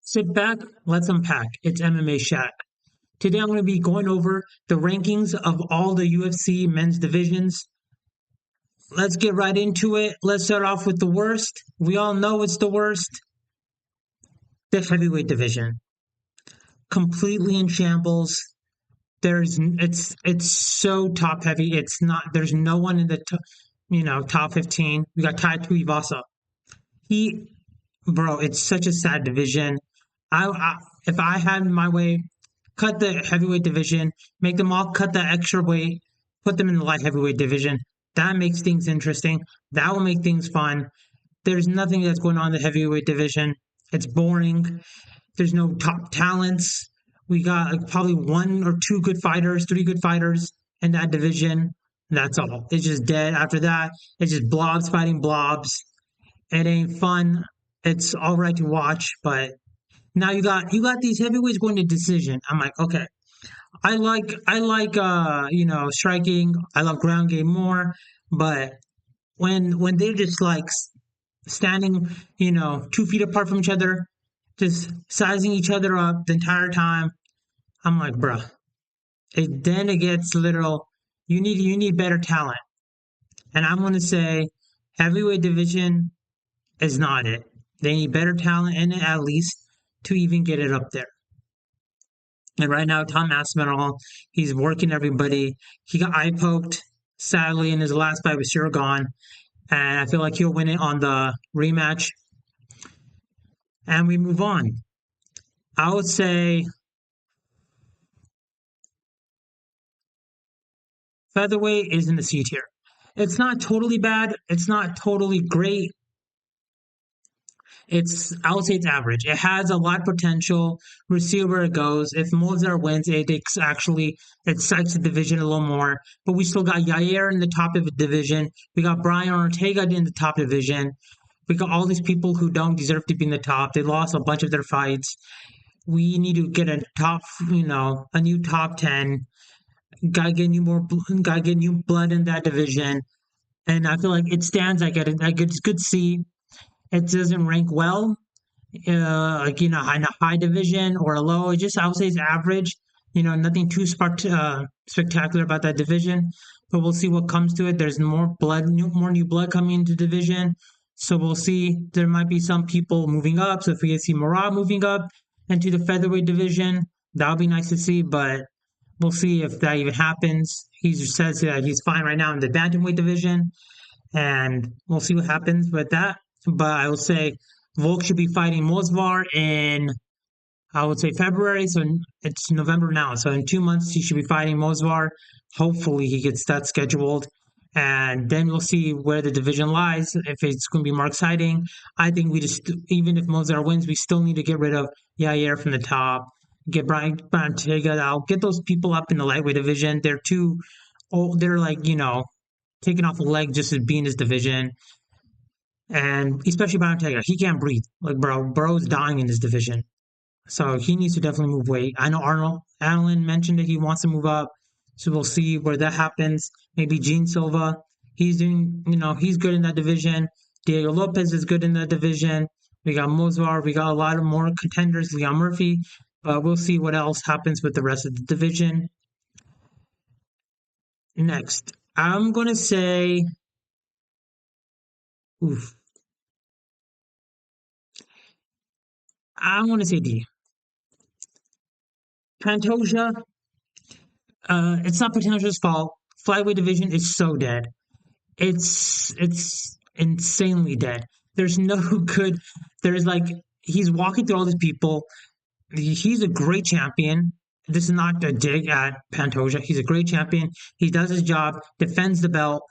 Sit back, let's unpack. It's MMA Shack. Today I'm going to be going over the rankings of all the UFC men's divisions. Let's get right into it. Let's start off with the worst. We all know it's the worst. The heavyweight division. Completely in shambles. It's so top heavy. It's not there's no one in the top 15. We got Tai Tuivasa. He Bro, it's such a sad division. I if I had my way, cut the heavyweight division, make them all cut the extra weight, put them in the light heavyweight division. That makes things interesting. That will make things fun. There's nothing that's going on in the heavyweight division. It's boring. There's no top talents. We got like probably one or two good fighters, three good fighters in that division. That's all. It's just dead. After that, it's just blobs fighting blobs. It ain't fun. It's all right to watch, but now you got these heavyweights going to decision. I'm like, okay, I like striking. I love ground game more, but when they're just like standing 2 feet apart from each other, just sizing each other up the entire time, I'm like, bruh. Then it gets literal. You need better talent, and I'm gonna say heavyweight division is not it. They need better talent in it at least to even get it up there. And right now, Tom Aspinall, he's working everybody. He got eye poked, sadly, in his last fight with Shirgan. And I feel like he'll win it on the rematch. And we move on. I would say featherweight is in the C tier. It's not totally bad. It's not totally great. I would say it's average. It has a lot of potential. We'll see where it goes. If Mozart wins, it psychs the division a little more. But we still got Yair in the top of the division. We got Brian Ortega in the top division. We got all these people who don't deserve to be in the top. They lost a bunch of their fights. We need to get a new top 10. Gotta get new blood in that division. And I feel like it stands like at a good seat. It doesn't rank well, in a high division or a low. It just I would say it's average. Nothing too spectacular about that division. But we'll see what comes to it. There's more new blood coming into the division. So we'll see. There might be some people moving up. So if we see Murad moving up into the featherweight division, that would be nice to see. But we'll see if that even happens. He says that he's fine right now in the bantamweight division, and we'll see what happens with that. But I would say Volk should be fighting Mosvar in, I would say February. So it's November now. So in 2 months, he should be fighting Mosvar. Hopefully, he gets that scheduled. And then we'll see where the division lies, if it's going to be more exciting. I think even if Mosvar wins, we still need to get rid of Yair from the top, get Brian Ortega out, get those people up in the lightweight division. They're too old. They're like, taking off a leg just to be in this division. And especially Ortega, he can't breathe. Like, bro's dying in this division. So he needs to definitely move weight. I know Arnold Allen mentioned that he wants to move up. So we'll see where that happens. Maybe Gene Silva. He's good in that division. Diego Lopez is good in that division. We got Mosvar. We got a lot of more contenders, Leon Murphy. But we'll see what else happens with the rest of the division. Next, I'm going to say, oof. I want to say D. Pantoja, it's not Pantoja's fault. Flyweight division is so dead. It's insanely dead. There's no good. There's like he's walking through all these people. He's a great champion. This is not a dig at Pantoja. He's a great champion. He does his job, defends the belt,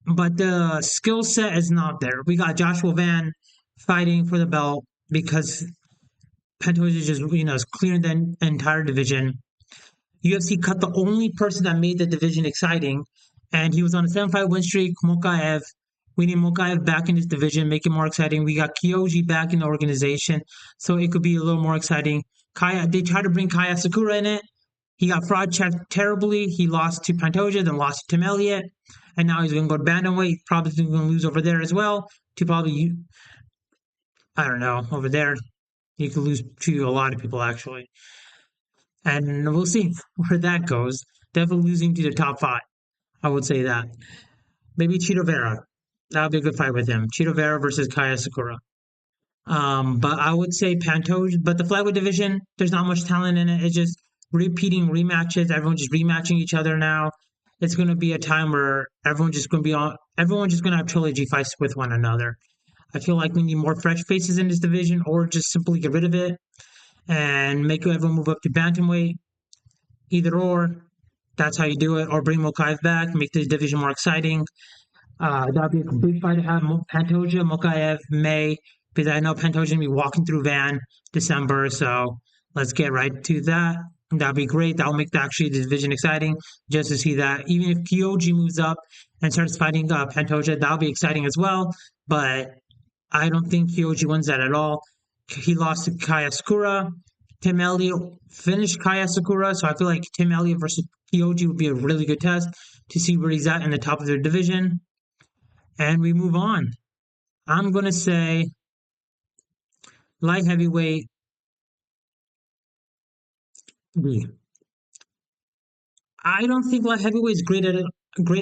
but the skill set is not there. We got Joshua Van fighting for the belt because Pantoja is clearing the entire division. UFC cut the only person that made the division exciting, and he was on a 7-fight win streak. Mokaev. We need Mokaev back in this division, make it more exciting. We got Kyoji back in the organization, so it could be a little more exciting. They tried to bring Kaya Sakura in it. He got fraud checked terribly. He lost to Pantoja, then lost to Tim Elliott, and now he's going to go to bantamweight. Probably going to lose over there as well. To probably, I don't know, over there. He could lose to a lot of people actually, and we'll see where that goes. Definitely losing to the top five. I would say that. Maybe Chito Vera. That would be a good fight with him. Chito Vera versus Kaya Sakura. But I would say Pantoja. But the flyweight division, there's not much talent in it. It's just repeating rematches. Everyone's just rematching each other now. It's going to be a time where everyone's just going to be on. Everyone's just going to have trilogy fights with one another. I feel like we need more fresh faces in this division, or just simply get rid of it and make everyone move up to bantamweight. Either or, that's how you do it. Or bring Mokaev back, make the division more exciting. That'd be a complete fight to have Pantoja, Mokaev, May, because I know Pantoja's gonna be walking through Van December, so let's get right to that. That'd be great. That'll make actually the division exciting just to see that. Even if Kyoji moves up and starts fighting Pantoja, that'll be exciting as well. But I don't think Kyoji wins that at all. He lost to Kaya Sakura. Tim Elliott finished Kaya Sakura, so I feel like Tim Elliott versus Kyoji would be a really good test to see where he's at in the top of their division. And we move on. I'm going to say light heavyweight B. I don't think light heavyweight is great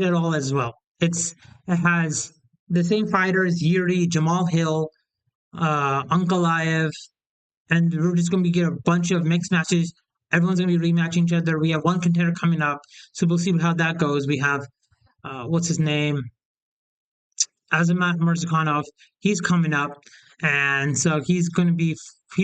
at all as well. It has the same fighters: Yuri, Jamal Hill, Ankalaev, and we're just going to get a bunch of mixed matches. Everyone's going to be rematching each other. We have one contender coming up, so we'll see how that goes. We have what's his name? Azamat Murzakanov, he's coming up, and so he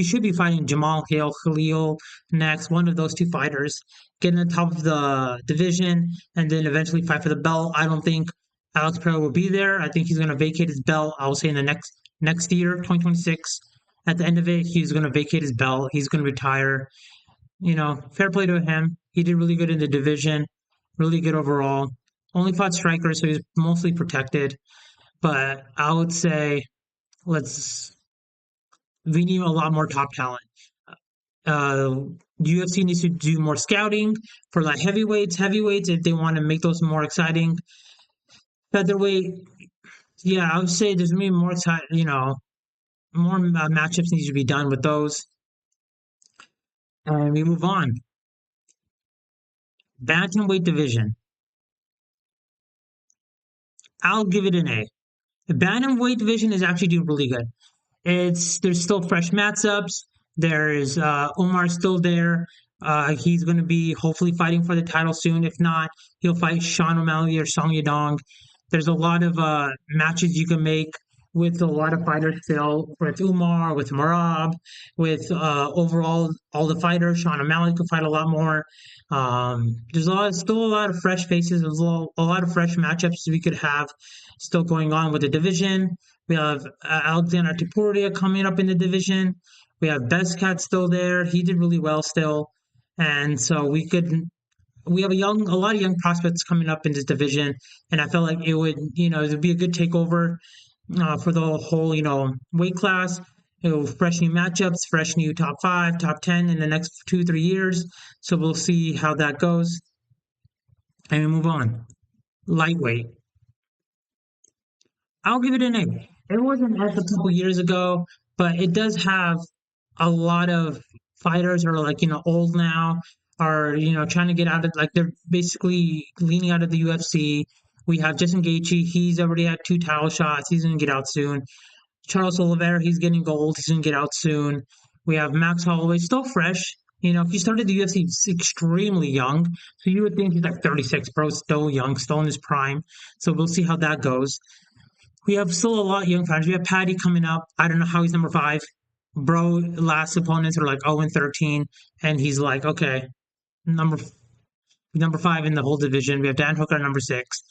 should be fighting Jamal Hill, Khalil next, one of those two fighters, getting the top of the division, and then eventually fight for the belt. I don't think Alex Pereira will be there. I think he's going to vacate his belt. I will say in the next year, 2026. At the end of it, he's going to vacate his belt. He's going to retire. Fair play to him. He did really good in the division, really good overall. Only fought strikers, so he's mostly protected. But I would say let's we need a lot more top talent. Uh, UFC needs to do more scouting for like heavyweights if they want to make those more exciting. Featherweight, yeah, I would say there's gonna be more exciting. More matchups need to be done with those, and we move on. Bantamweight division, I'll give it an A. The bantamweight division is actually doing really good. There's still fresh matchups. There's Omar still there. He's going to be hopefully fighting for the title soon. If not, he'll fight Sean O'Malley or Song Yadong. There's a lot of matches you can make with a lot of fighters still, with Umar, with Marab, with overall all the fighters. Sean O'Malley could fight a lot more. There's still a lot of fresh faces. There's a lot of fresh matchups we could have still going on with the division. We have Alexander Topuria coming up in the division. We have Bestcat still there. He did really well still, and so we have a lot of young prospects coming up in this division, and I felt like it would be a good takeover for the whole weight class. Fresh new matchups, fresh new top five, top 10 in the next 2 3 years. So we'll see how that goes, and we move on. Lightweight. I'll give it an A. It wasn't as a couple years ago, but it does have a lot of fighters who are like, old now, are, trying to get out of, like, they're basically leaning out of the UFC. We have Justin Gaethje. He's already had 2 title shots. He's going to get out soon. Charles Oliveira, he's getting gold. He's going to get out soon. We have Max Holloway, still fresh. He started the UFC extremely young. So you would think he's like 36, bro, still young, still in his prime. So we'll see how that goes. We have still a lot of young fighters. We have Paddy coming up. I don't know how he's number five. Bro, last opponents are like 0 and 13, and he's like, okay, number number five in the whole division. We have Dan Hooker number six.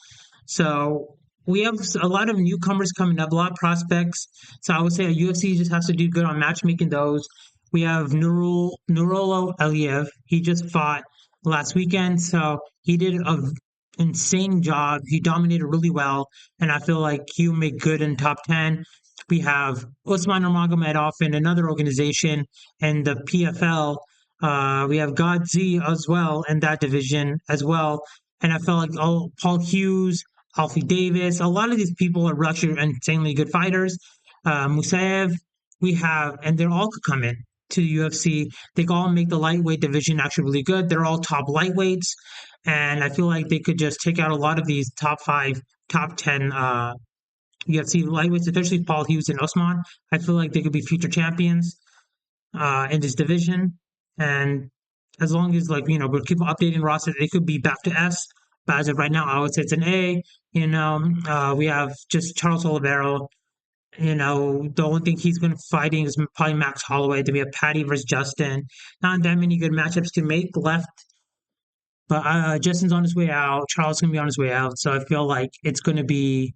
So we have a lot of newcomers coming up, a lot of prospects. So I would say UFC just has to do good on matchmaking those. We have Nurolo Aliyev. He just fought last weekend, so he did an insane job. He dominated really well, and I feel like he'll make good in top 10. We have Usman Nurmagomedov in another organization and the PFL. We have Godzi as well in that division as well. And I felt like Paul Hughes, Alfie Davis, a lot of these people are actually insanely good fighters. Musayev, we have, and they're all could come in. to the UFC. They can all make the lightweight division actually really good. They're all top lightweights, and I feel like they could just take out a lot of these top five, top 10 UFC lightweights, especially Paul Hughes and Usman. I feel like they could be future champions in this division. And as long as we keep updating roster, they could be back to S. But as of right now, I would say it's an A. We have just Charles Oliveira. The only thing he's going to fighting is probably Max Holloway. Then we have Patty versus Justin. Not that many good matchups to make left. But Justin's on his way out. Charles is going to be on his way out. So I feel like it's going to be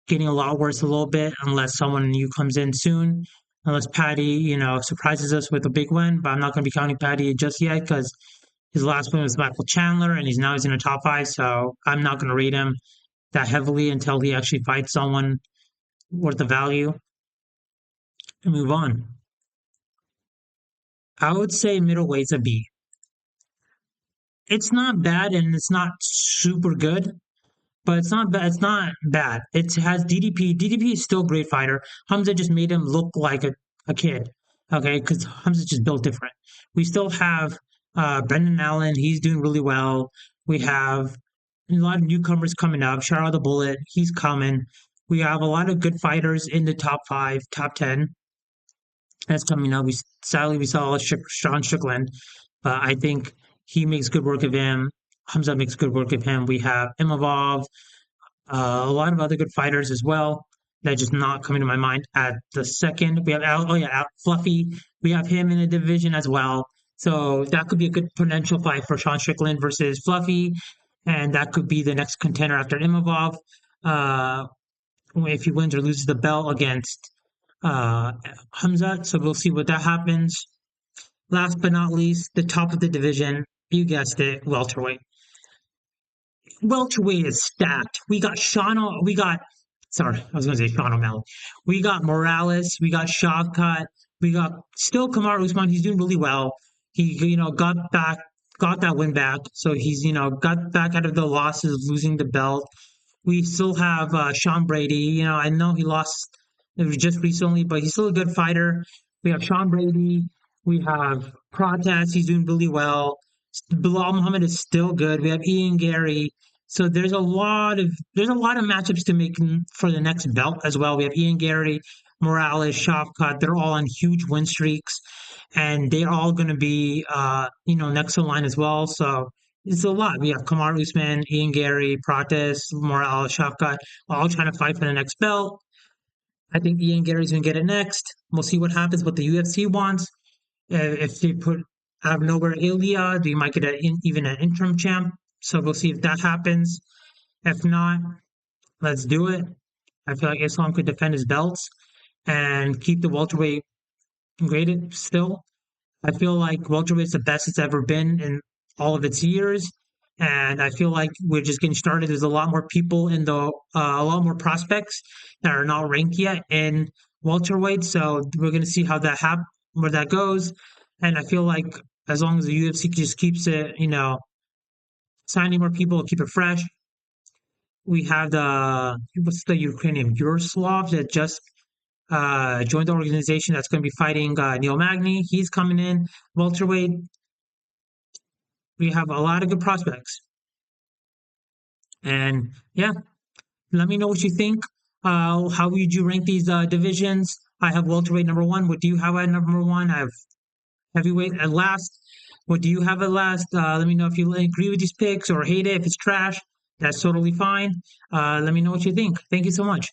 getting a lot worse a little bit unless someone new comes in soon. Unless Patty, surprises us with a big win. But I'm not going to be counting Patty just yet because his last win was Michael Chandler, and he's in the top five. So I'm not going to rate him that heavily until he actually fights someone worth the value and move on. I would say middleweight's a B. It's not bad and it's not super good, but it's not bad. It's not bad. It has DDP. DDP is still a great fighter. Hamza just made him look like a kid. Okay, because Hamza just built different. We still have Brendan Allen. He's doing really well. We have a lot of newcomers coming up. Shout out the Bullet. He's coming. We have a lot of good fighters in the top five, top 10. That's coming up. We saw Sean Strickland, but I think he makes good work of him. Hamza makes good work of him. We have Imavov, a lot of other good fighters as well. That just not coming to my mind at the second. We have Fluffy. We have him in a division as well. So that could be a good potential fight for Sean Strickland versus Fluffy, and that could be the next contender after Imavov. Uh, if he wins or loses the belt against uh, Hamza. So we'll see what that happens. Last but not least, the top of the division. You guessed it, welterweight. Welterweight is stacked. Sorry, I was going to say Sean O'Malley. We got Morales. We got Shavkat. We got still Kamar Usman. He's doing really well. He, got that win back. So he's, got back out of the losses, losing the belt. We still have Sean Brady. I know he lost it was just recently, but he's still a good fighter. We have Sean Brady. We have Protas. He's doing really well. Bilal Muhammad is still good. We have Ian Gary. So there's a lot of matchups to make for the next belt as well. We have Ian Gary, Morales, Shavkat. They're all on huge win streaks, and they're all going to be next in line as well. So it's a lot. We have Kamar Usman, Ian Gary, Pratis, Morales, Shavkat, all trying to fight for the next belt. I think Ian Gary's going to get it next. We'll see what happens. What the UFC wants. If they put out of nowhere Ilya, they might get even an interim champ. So we'll see if that happens. If not, let's do it. I feel like Islam could defend his belts and keep the welterweight graded still. I feel like welterweight's the best it's ever been in all of its years. And I feel like we're just getting started. There's a lot more people a lot more prospects that are not ranked yet in welterweight. So we're going to see where that goes. And I feel like as long as the UFC just keeps it, signing more people, keep it fresh. We have what's the Ukrainian Yuroslav that just joined the organization that's going to be fighting Neil Magny. He's coming in welterweight. We have a lot of good prospects, and yeah, let me know what you think. How would you rank these divisions? I have welterweight number one. What do you have at number one? I have heavyweight at last. What do you have at last? Let me know if you agree with these picks or hate it. If it's trash, that's totally fine. Let me know what you think. Thank you so much.